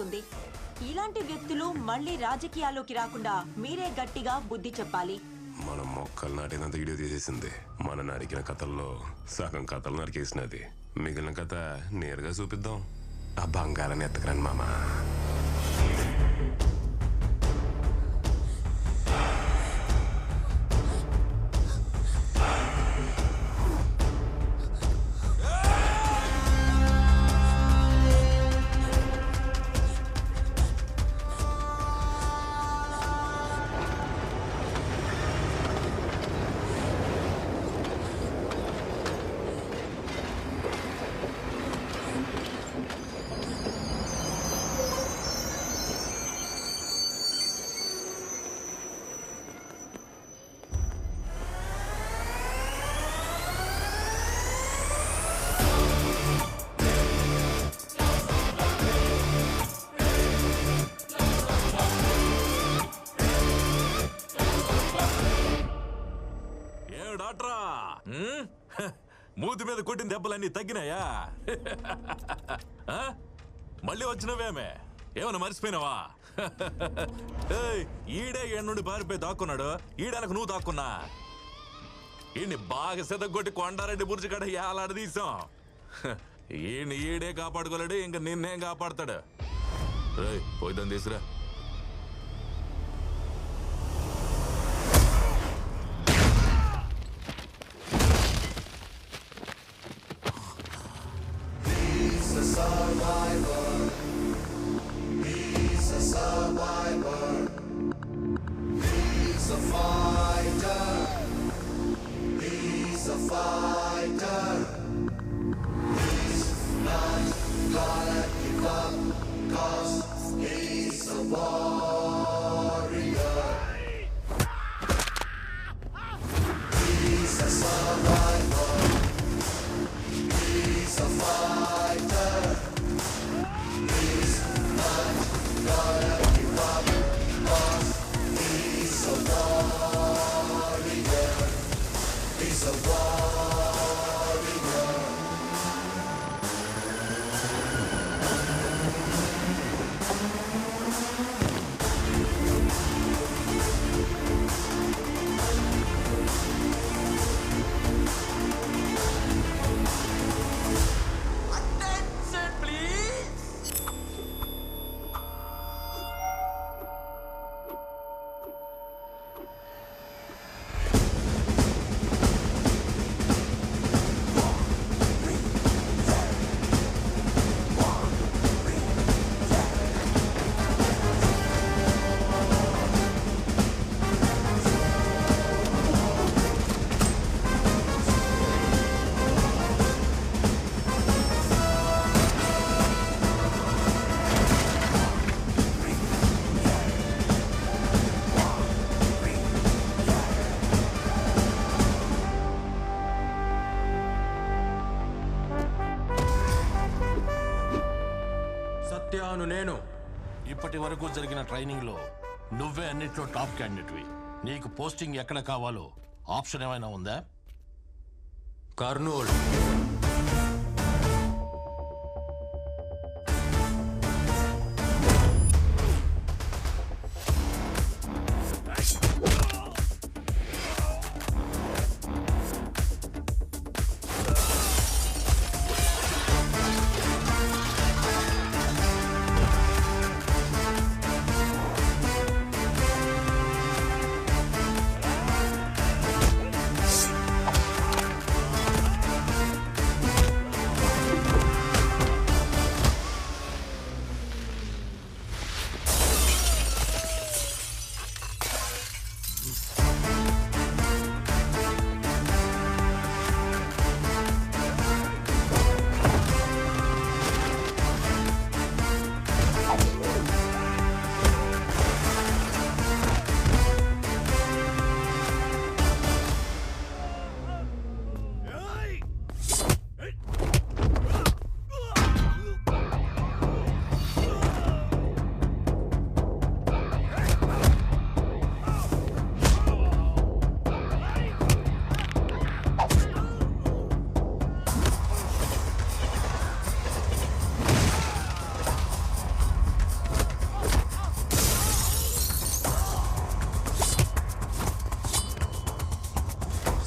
ఉంది. ఇలాంటి వ్యక్తులు మళ్ళీ రాజకీయాల్లోకి రాకుండా మీరే గట్టిగా బుద్ధి చెప్పాలి. మనం మొక్కలు నాటినంత వీడియో తీసేసింది. మన నరికిన కథల్లో సగం కథలు నరికేసినది. మిగిలిన కథ నేరుగా చూపిద్దాం. ఆ బంగారాన్ని ఎత్తకరండి మామా. డాక్టరా, మూతి మీద కొట్టిన దెబ్బలన్నీ తగ్గినాయా? మళ్ళీ వచ్చినవేమే? ఏమన్నా మర్చిపోయినావా? ఈడే ఏడు నుండి పారిపోయి దాక్కున్నాడు. ఈడనకు నువ్వు దాక్కున్నా. ఈయన్ని బాగా సెదగొట్టి కొండారెడ్డి బుర్జి కడ ఏలాడదీసాం. ఈడే కాపాడుకోలేడు, ఇంక నిన్నేం కాపాడతాడు? పోయిద్దాం తీసురా. నేను ఇప్పటి వరకు జరిగిన ట్రైనింగ్ లో నువ్వే అన్నిట్లో టాప్ క్యాండిడేట్వి. నీకు పోస్టింగ్ ఎక్కడ కావాలో ఆప్షన్ ఏమైనా ఉందా? కర్నూలు.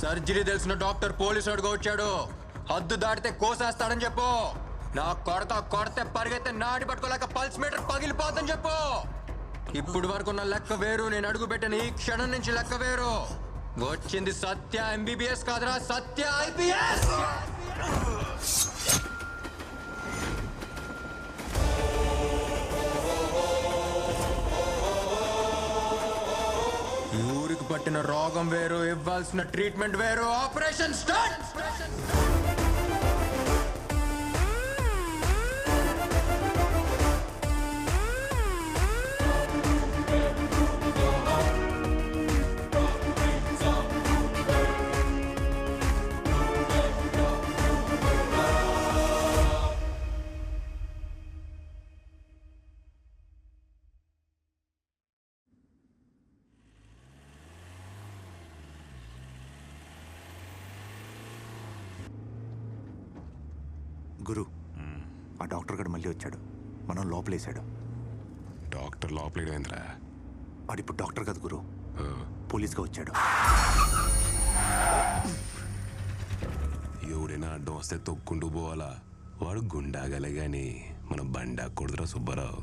సర్జరీ తెలిసిన డాక్టర్ పోలీసు వాడుగా వచ్చాడు. హద్దు దాటితే కోసేస్తాడని చెప్పు. నా కొడితే పరిగెత్తే నాడి పట్టుకోలేక పల్స్ మీటర్ పగిలిపోతుందని చెప్పు. ఇప్పుడు వరకు ఉన్న లెక్క వేరు, నేను అడుగు పెట్టిన ఈ క్షణం నుంచి లెక్క వేరు. వచ్చింది సత్య ఎంబీబీఎస్ కాదురా, సత్య ఐపీఎస్. ఊరికి పట్టిన రోగం వేరు, ఇవ్వాల్సిన ట్రీట్మెంట్ వేరు. Operation start. గురు, ఆ డాక్టర్ గడు మళ్ళీ వచ్చాడు. మనం లోపలేసాడు. డాక్టర్ లోపలేడేంద్రా? వాడిప్పుడు డాక్టర్ కాదు గురు, పోలీస్గా వచ్చాడు. ఎవడైనా అడ్డం వస్తే తొక్కుంటూ పోవాలా? వాడు గుండాగలే గాని మన బండా కొడుతురా సుబ్బారావు.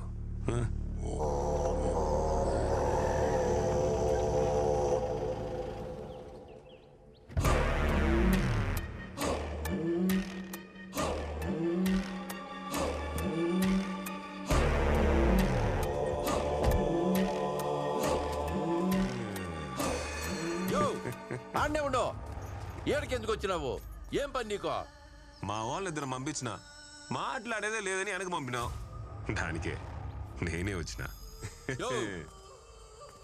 ఆడనే ఉండు. ఏడికి ఎందుకు వచ్చినావు? ఏం పని నీకో? మా వాళ్ళు ఇద్దరు పంపించిన, మాట్లాడేదే లేదని వెనక పంపినావు. దానికే నేనే వచ్చిన.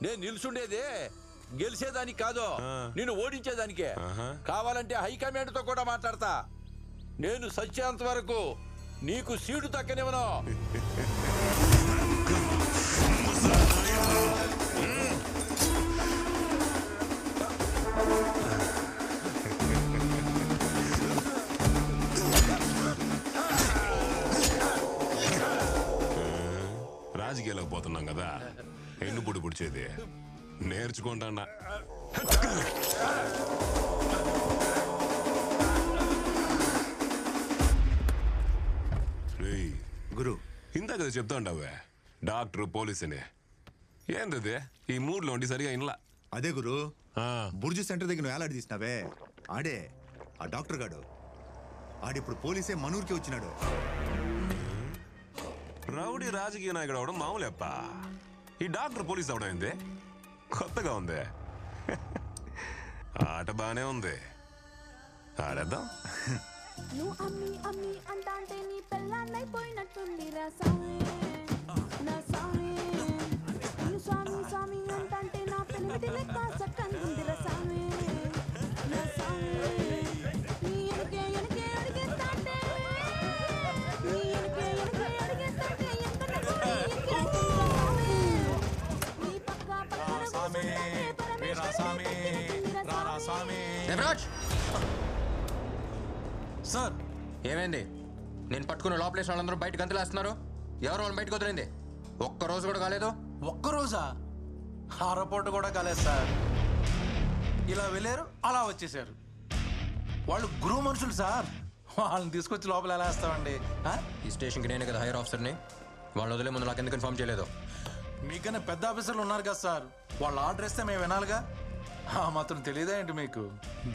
నేను నిల్చుండేదే గెలిచేదానికి కాదు, నిన్ను ఓడించేదానికే. కావాలంటే హైకమాండ్ తో కూడా మాట్లాడతా. నేను సచ్చేంత వరకు నీకు సీటు దక్కనివ్వను. రాజకీయాలకు పోతున్నాం కదా, ఎన్ను పుడి పుడిచేది నేర్చుకుంటా. గురు, ఇందాక చెప్తా ఉండవే డాక్టర్ పోలీస్ అని. ఏందది ఈ మూడ్లో ఉండి సరిగా ఇన్లా? అదే గురు, బుర్జు సెంటర్ దగ్గర నువ్వు ఏలాడి తీసినావే, ఆడే ఆ డాక్టర్ గాడు. ఆడిప్పుడు పోలీసే మనూరికి వచ్చినాడు. రౌడీ రాజకీయ నాయకుడు అవడం మామూలేప్ప. ఈ డాక్టర్ పోలీస్ అవడం ఏంది? కొత్తగా ఉంది. ఆట బానే ఉంది, ఆడేద్దాం. నువ్వు అమ్మి అమ్మి అంటాంటే నీ పెళ్ళాన్నైపోయినట్టుంది రా సామి, నా సామి. నువ్వు స్వామి స్వామి అంటాంటే నా పెళ్ళి లెక్క చక్కనుంది రా సామి, నా సామి. నీ ఎనకే ఎనకే అడిగేస్తాంటే, నీ ఎనకే ఎనకే అడిగేస్తాంటే ఎంత సామి. నీ పక్క పక్కన సామి, వీరా సామి, రారా సామి. దేవరాజ్ సార్, ఏమైంది? నేను పట్టుకున్న లోపలేసిన వాళ్ళందరూ బయట గంతులేస్తున్నారు. ఎవరు వాళ్ళని బయటకు వదిలింది? ఒక్క రోజు కూడా కాలేదు. ఒక్కరోజా? అరపూట కూడా కాలేదు సార్. ఇలా వెళ్ళారు, అలా వచ్చేసారు. వాళ్ళు గురువు మనుషులు సార్. వాళ్ళని తీసుకొచ్చి లోపల ఎలా వేస్తామండి? ఈ స్టేషన్కి నేనే కదా హైయర్ ఆఫీసర్ని. వాళ్ళని వదిలే ముందు నాకు ఎందుకు ఇన్ఫార్మ్ చేయలేదు? మీకన్నా పెద్ద ఆఫీసర్లు ఉన్నారు కదా సార్, వాళ్ళు ఆర్డర్ ఇస్తే మేము వినాలిగా. మాత్రం తెలియదా ఏంటి మీకు?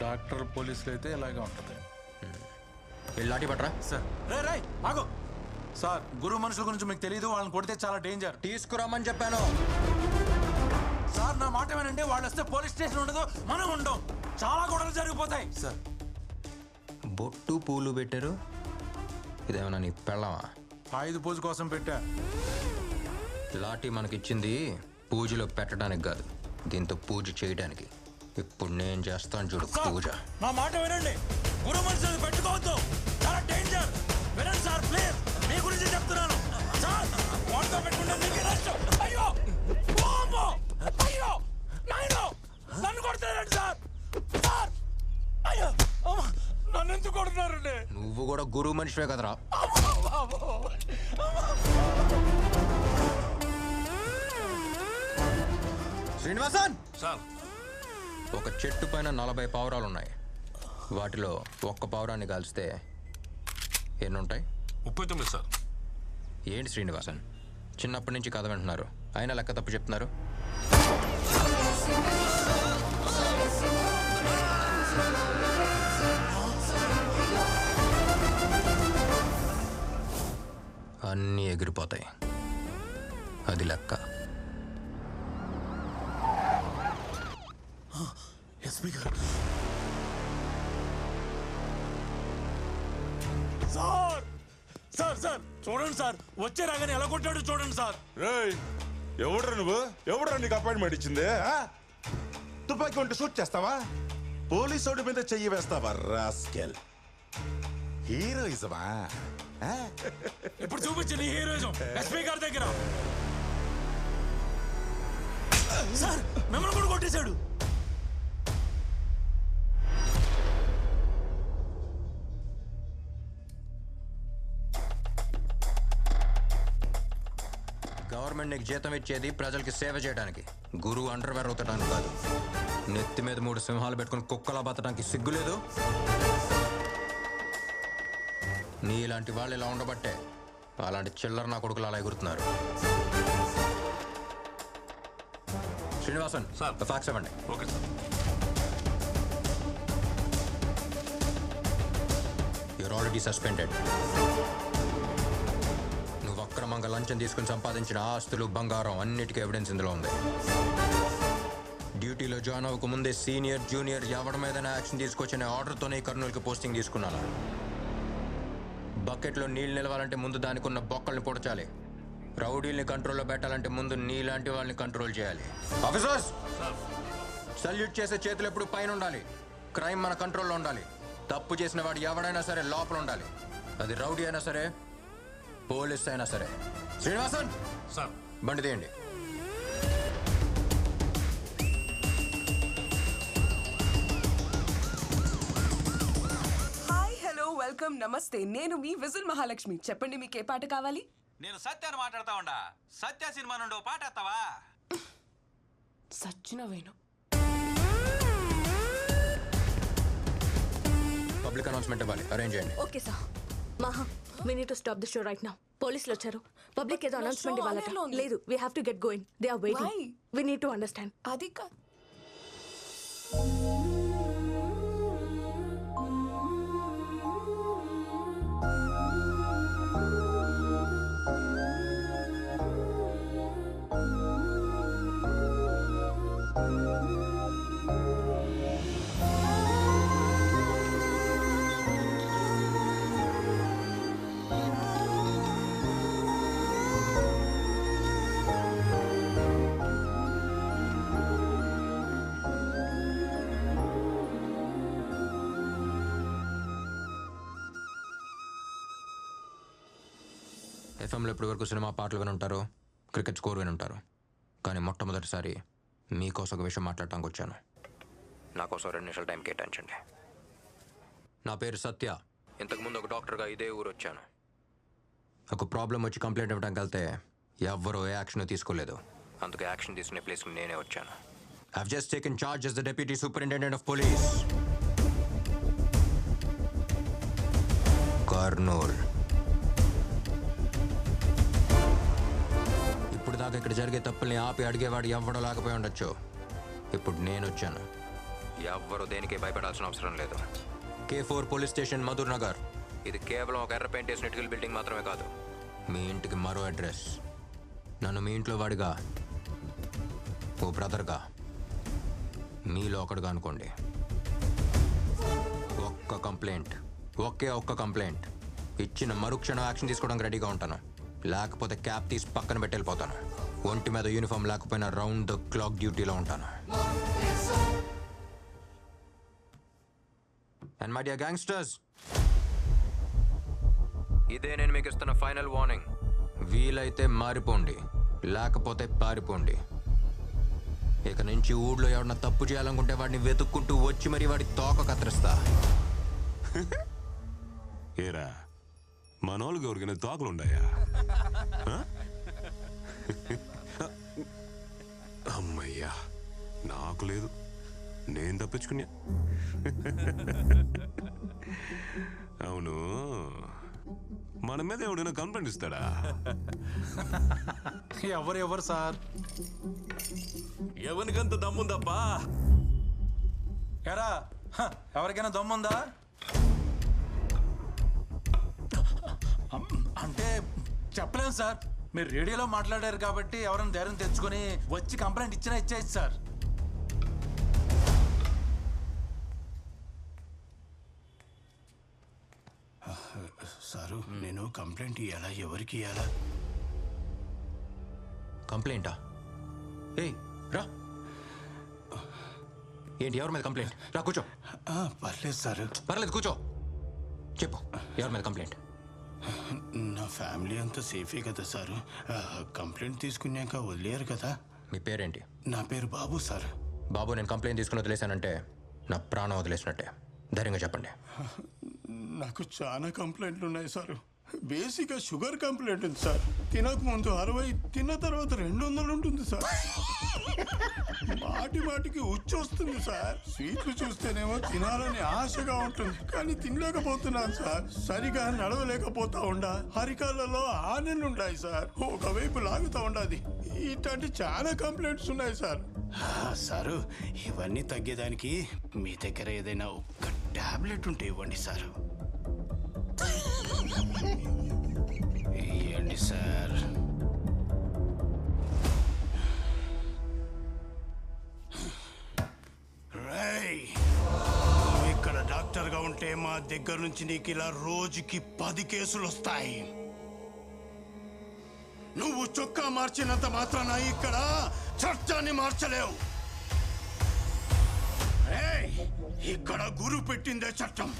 డాక్టర్ పోలీసులు అయితే ఇలాగే ఉంటుంది లాఠీ పట్రా. సార్. రే రే ఆగు సార్, గురువు మనుషుల గురించి మీకు తెలియదు. వాళ్ళని కొడితే చాలా డేంజర్. తీసుకురామని చెప్పాను సార్. నా మాట ఏమనంటే వాళ్ళు వస్తే పోలీస్ స్టేషన్ ఉండదు, మనం ఉండం. చాలా గొడవలు జరిగిపోతాయి సార్. బొట్టు పూలు పెట్టారు. ఇదేమన్నా నీ పెళ్ళమా? ఆయుధ పూజ కోసం పెట్టా. లాఠీ మనకిచ్చింది పూజలో పెట్టడానికి కాదు, దీంతో పూజ చేయడానికి. ఇప్పుడు నేను చేస్తాను చూడు పూజ. నా మాట వినండి, గురు మనుషులు పెట్టుకోవద్దు, చాలా డేంజర్. వినండి సార్ ప్లీజ్, మీ గురించి చెప్తున్నాను సార్. వాళ్ళతో పెట్టుకుంటే మీకు నష్టం. అయ్యో వామ్మో! అయ్యో నాయనో, నన్ను కొడుతున్నారండి సార్. సార్ అయ్యో అమ్మ, నన్ను ఎందుకు కొడుతున్నారండి? నువ్వు కూడా గురువు మనిషివే కదరా. శ్రీనివాసన్ సార్, ఒక చెట్టు పైన 40 పావురాలు ఉన్నాయి. వాటిలో ఒక్క పావురాన్ని కాల్స్తే ఎన్ని ఉంటాయి? 39 సార్. ఏంటి శ్రీనివాసన్, చిన్నప్పటి నుంచి కథ వింటున్నారు, అయినా లెక్క తప్పు చెప్తున్నారు. అన్నీ ఎగిరిపోతాయి, అది లెక్క. ఎస్పీ గారు. సార్ సార్ సార్ చూడండి సార్, వచ్చే రాగానే ఎలా కొట్టాడు చూడండి సార్. రేయ్, ఎవడ్రా నువ్వు? ఎవడ్రా నీకు అపాయింట్మెంట్ ఇచ్చింది? తుపాకీ ఉంటే షూట్ చేస్తావా? పోలీసోడి మీద చెయ్యి వేస్తావా రాస్కెల్? హీరోయిజమా? ఇప్పుడు చూపించింది హీరోయిజం ఎస్పీ గారి దగ్గర. సార్ మిమ్మల్ని కూడా కొట్టేశాడు. గవర్నమెంట్ నీకు జీతం ఇచ్చేది ప్రజలకి సేవ చేయడానికి, గురువు అండర్వేర్ అవుతడానికి కాదు. నెత్తి మీద 3 సింహాలు పెట్టుకుని కుక్కలా బతడానికి సిగ్గులేదు? నీలాంటి వాళ్ళు ఇలా ఉండబట్టే అలాంటి చిల్లర నా కొడుకులు అలా ఎగురుతున్నారు. శ్రీనివాసన్ సార్. ఫ్యాక్స్ ఇవ్వండి. Okay sir. You are already suspended. నువ్వు అక్రమంగా లంచం తీసుకుని సంపాదించిన ఆస్తులు, బంగారం అన్నిటికీ ఎవిడెన్స్ ఇందులో ఉంది. డ్యూటీలో జాయిన్ అవ్వక ముందే సీనియర్ జూనియర్ ఎవరి మీదైనా యాక్షన్ తీసుకొచ్చిన ఆర్డర్తోనే కర్నూలుకి పోస్టింగ్ తీసుకున్నాను. బకెట్లో నీళ్ళు నిలవాలంటే ముందు దానికి ఉన్న బొక్కల్ని పొడచాలి. రౌడీల్ని కంట్రోల్లో పెట్టాలంటే ముందు నీలాంటి వాళ్ళని కంట్రోల్ చేయాలి. ఆఫీసర్స్, సల్యూట్ చేసే చేతులు ఎప్పుడు పైన ఉండాలి. క్రైమ్ మన కంట్రోల్లో ఉండాలి. తప్పు చేసిన వాడు ఎవడైనా సరే లోపల ఉండాలి. అది రౌడీ అయినా సరే, పోలీస్ అయినా సరే. శ్రీనివాసన్ సార్. బండి తీయండి. హాయ్, హలో, వెల్కమ్, నమస్తే. నేను మీ విజిల్ మహాలక్ష్మి. చెప్పండి, మీకు ఏ పాట కావాలి? నేను సత్యాన్ని మాట్లాడతా ఉండా. సత్య సినిమా నుండి ఓ పాట ఎత్తావా? సచ్చిన వేణు. పబ్లిక్ అనౌన్స్మెంట్ ఇవ్వాలి, అరేంజ్ చేయండి. Okay sir. మహా, we need to stop the show right now. పోలీసులు వచ్చారు. పబ్లిక్ ఏదో అనౌన్స్మెంట్ ఇవ్వాలట. లేదు, we have to get going. They are waiting. Why? We need to understand. అది కాదు. ఎఫ్ఎంలో ఇప్పటి వరకు సినిమా పాటలు విని ఉంటారు, క్రికెట్ స్కోర్ విని ఉంటారు. కానీ మొట్టమొదటిసారి మీకోసం ఒక విషయం మాట్లాడటానికి వచ్చాను. నా కోసం 2 నిమిషాలు టైం కేటాయించండి. నా పేరు సత్య. ఇంతకుముందు ఒక డాక్టర్గా ఇదే ఊరు వచ్చాను. ఒక ప్రాబ్లం వచ్చి కంప్లైంట్ ఇవ్వడానికి వెళ్తే ఎవ్వరూ ఏ యాక్షన్ తీసుకోలేదు. అందుకే యాక్షన్ తీసుకునే ప్లేస్కి నేనే వచ్చాను. I've just taken charge as the Deputy Superintendent of Police. Kurnool. ఇప్పుడు దాకా ఇక్కడ జరిగే తప్పుల్ని ఆపి అడిగేవాడు ఎవ్వడో లేకపోయి ఉండొచ్చు. ఇప్పుడు నేను వచ్చాను. ఎవ్వరూ దేనికి భయపడాల్సిన అవసరం లేదు. K4 police station, Madhur Nagar. ఇది కేవలం ఒక ఎర్ర పెయింట్ వేసిన ఇటుకల బిల్డింగ్ మాత్రమే కాదు, మీ ఇంటికి మరో అడ్రస్. నన్ను మీ ఇంట్లో వాడిగా, ఓ బ్రదర్గా, మీలో ఒకడుగా అనుకోండి. ఒక్క కంప్లైంట్, ఒక్క కంప్లైంట్ ఇచ్చిన మరుక్షణం యాక్షన్ తీసుకోవడానికి రెడీగా ఉంటాను. లేకపోతే క్యాప్ తీసి పక్కన పెట్టి వెళ్ళిపోతాను. ఒంటి మీద యూనిఫామ్ లేకపోయినా రౌండ్ ద క్లాక్ డ్యూటీలో ఉంటాను. అండ్ మై డియర్ గ్యాంగ్స్టర్స్, ఇదే నేను మీకు ఇస్తున్న ఫైనల్ వార్నింగ్. వీలైతే మారిపోండి, లేకపోతే పారిపోండి. ఇక నుంచి ఊళ్ళో ఎవరన్నా తప్పు చేయాలనుకుంటే వాడిని వెతుక్కుంటూ వచ్చి మరి వాడి తోక కత్తిరిస్తా. ఏరా, మనోళ్ళకి ఎవరికైనా తోకలుండాయా? అమ్మయ్యా, నాకు లేదు. నేను తప్పించుకున్నా. అవును, మన మీద ఎవడైనా కంప్లైంట్ ఇస్తాడా? ఎవరు సార్? ఎవరికంత దమ్ముందప్పా? ఎరా ఎవరికైనా దమ్ముందా? అంటే చెప్పలేము సార్. మీరు రేడియోలో మాట్లాడారు కాబట్టి ఎవరైనా ధైర్యం తెచ్చుకొని వచ్చి కంప్లైంట్ ఇచ్చినా ఇచ్చేయచ్చు సార్. సారు, నేను కంప్లైంట్ ఇవ్వాలా? ఎవరికి ఇవ్వాలా? కంప్లైంటా? ఏయ్ రా. ఏంటి, ఎవరి మీద కంప్లైంట్? రా కూర్చో. పర్లేదు సార్. పర్లేదు కూర్చో. చెప్పు, ఎవరి మీద కంప్లైంట్? నా ఫ్యామిలీ అంతా సేఫే కదా సారు. కంప్లైంట్ తీసుకున్నాక వదిలేరు కదా. మీ పేరేంటి? నా పేరు బాబు సార్. బాబు, నేను కంప్లైంట్ తీసుకుని వదిలేశానంటే నా ప్రాణం వదిలేసినట్టే. ధైర్యంగా చెప్పండి. నాకు చాలా కంప్లైంట్లు ఉన్నాయి సార్. బేసిక్గా షుగర్ కంప్లైంట్ ఉంది సార్. తినక ముందు 60, తిన్న తర్వాత 200 ఉంటుంది సార్. మాటికి ఉచ్చొస్తుంది సార్. స్వీట్లు చూస్తేనేమో తినాలని ఆశగా ఉంటుంది, కానీ తినలేకపోతున్నాను సార్. సరిగా నడవలేకపోతా ఉండా. అరికాళ్ళలో ఆనెలుంటాయి సార్. ఒకవైపు లాగుతా ఉండాది. ఇట్లాంటి చాలా కంప్లైంట్స్ ఉన్నాయి సార్. సారు, ఇవన్నీ తగ్గేదానికి మీ దగ్గర ఏదైనా ఒక్క టాబ్లెట్ ఉంటే ఇవ్వండి సార్. ఇవ్వండి సార్. నువ్వు ఇక్కడ డాక్టర్గా ఉంటే మా దగ్గర నుంచి నీకు ఇలా రోజుకి 10 కేసులు వస్తాయి. నువ్వు చొక్కా మార్చినంత మాత్రాన ఇక్కడ చట్టాన్ని మార్చలేవు. ఇక్కడ గురు పెట్టిందే చట్టం.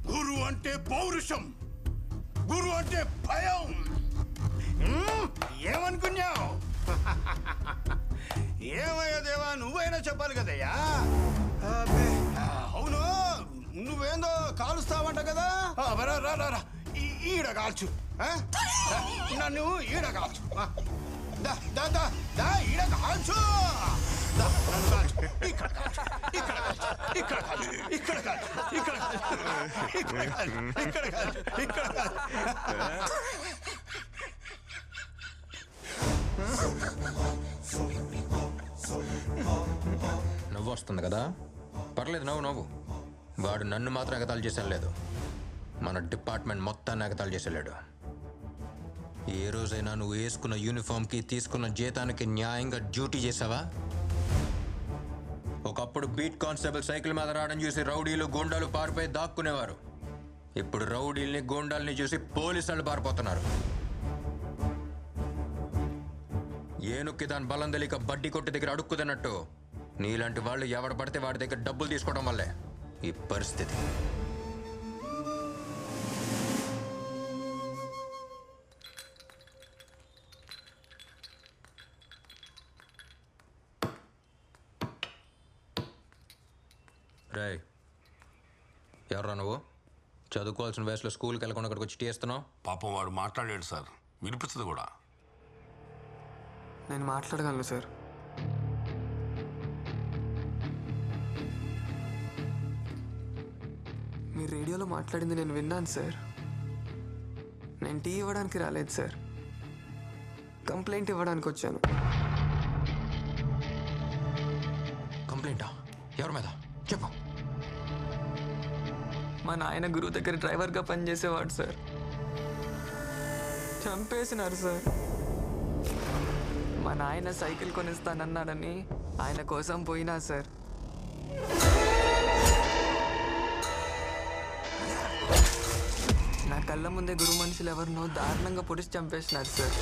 గురు అంటే పౌరుషం, గురు అంటే భయం. ఏమనుకున్నావు? ఏమయ్యా దేవా, నువ్వైనా చెప్పాలి కదయ్యా. అవును, నువ్వేందో కాలుస్తావంట కదా. రా ఈడ కాల్చు. నన్ను ఈడ కాల్చు. ఈడ కాల్చు. ఇక్కడ కాల్చు, ఇక్కడ కాల్చు, ఇక్కడ కాల్చు, ఇక్కడ కాల్చు, ఇక్కడ కాల్చు, ఇక్కడ కాల్చు, ఇక్కడ కాల్చు, ఇక్కడ కాల్చు. నవ్వు వస్తుంది కదా, పర్లేదు, నవ్వు. వాడు నన్ను మాత్రం ఎగతాళి చేశాను లేదు, మన డిపార్ట్మెంట్ మొత్తాన్ని ఎగతాళి చేసేలేడు. ఏ రోజైనా నువ్వు వేసుకున్న యూనిఫామ్కి తీసుకున్న జీతానికి న్యాయంగా డ్యూటీ చేసావా? ఒకప్పుడు బీట్ కానిస్టేబుల్ సైకిల్ మీద రావడం చూసి రౌడీలు గూండాలు పారిపోయి దాక్కునేవారు. ఇప్పుడు రౌడీల్ని గూండాల్ని చూసి పోలీసు వాళ్ళు పారిపోతున్నారు. ఏనుక్కి దాని బలం తెలియక బడ్డీ కొట్టి దగ్గర అడుక్కుతున్నట్టు నీలాంటి వాళ్ళు ఎవడు పడితే వాడి దగ్గర డబ్బులు తీసుకోవడం వల్లే ఈ పరిస్థితి. రేయ్, ఎవర్రా నువ్వు? చదువుకోవాల్సిన వయసులో స్కూల్కి వెళ్ళకుండా అక్కడికి వచ్చి టీ వేస్తున్నావు? పాపం వాడు మాట్లాడాడు సార్, వినిపించదు కూడా. నేను మాట్లాడగలను సార్. మీరు రేడియోలో మాట్లాడింది నేను విన్నాను సార్. నేను టీ ఇవ్వడానికి రాలేదు సార్, కంప్లైంట్ ఇవ్వడానికి వచ్చాను. కంప్లైంటా? ఎవరి మీద చెప్పు. మా నాయన గురువు దగ్గర డ్రైవర్గా పనిచేసేవాడు సార్. చంపేసినారు సార్. మా నాయన సైకిల్ కొనిస్తానన్నాడని ఆయన కోసం పోయినా సార్. నా కళ్ళ ముందే గురు మనుషులు ఎవరినో దారుణంగా పొడిచి చంపేసినారు సార్.